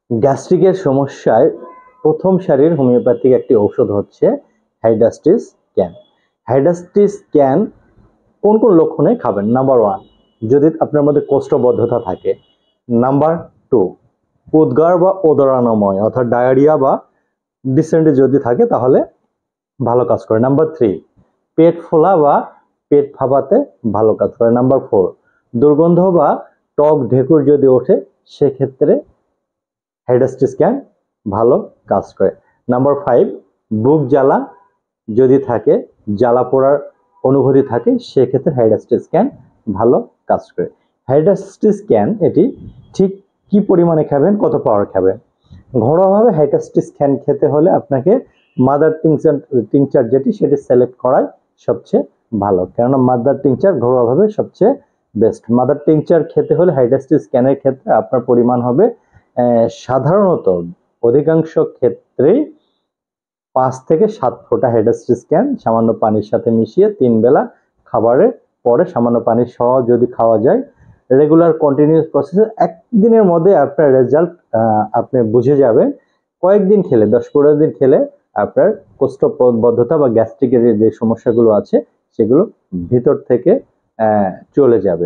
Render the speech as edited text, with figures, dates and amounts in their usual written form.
গ্যাস্ট্রিকের সমস্যায় প্রথম সারির হোমিওপ্যাথিক একটি ঔষধ হচ্ছে হাইড্রাস্টিস ক্যান। হাইড্রাস্টিস ক্যান কোন কোন লক্ষণে খাবেন? নাম্বার 1, যদি আপনার মধ্যে কোষ্ঠবদ্ধতা থাকে। নাম্বার 2, উদ্গার বা ওদরানময় অর্থাৎ ডায়রিয়া বা ডিসেন্ট্রি যদি থাকে তাহলে ভালো কাজ করে। নাম্বার 3, পেট ফোলা বা পেট ফাঁপাতে ভালো কাজ করে। নাম্বার 4, দুর্গন্ধ বা টক ঢেকুর যদি ওঠে সেক্ষেত্রে হাইড্রাস্টিস ক্যান ভালো কাজ করে। নাম্বার 5, বুক জ্বালা যদি থাকে, জ্বালা পোড়ার অনুভূতি থাকে, সেক্ষেত্রে হাইড্রাস্টিস ক্যান ভালো কাজ করে। হাইড্রাস্টিস ক্যান এটি ঠিক কি পরিমাণে খাবেন, কত পাওয়ার খাবেন? ঘরোয়াভাবে হাইড্রাস্টিস ক্যান খেতে হলে আপনাকে মাদার টিংচার যেটি সেটি সিলেক্ট করাই সবচেয়ে ভালো, কেননা মাদার টিংচার ঘরোয়াভাবে সবচেয়ে বেস্ট। মাদার টিংচার খেতে হলে হাইড্রাস্টিস ক্যানের ক্ষেত্রে আপনার পরিমাণ হবে সাধারণত অধিকাংশ ক্ষেত্রেই 5 থেকে 7 ফোঁটা হাইড্রাস্টিস ক্যান সামান্য পানির সাথে মিশিয়ে 3 বেলা খাবারের পরে সামান্য পানি সহ যদি খাওয়া যায়, রেগুলার কন্টিনিউয়াস প্রসেসে একদিনের মধ্যে আপনার রেজাল্ট আপনি বুঝে যাবেন। কয়েকদিন খেলে 10-15 দিন খেলে আপনার কোষ্ঠবদ্ধতা বা গ্যাস্ট্রিকের যে সমস্যাগুলো আছে সেগুলো ভিতর থেকে চলে যাবে।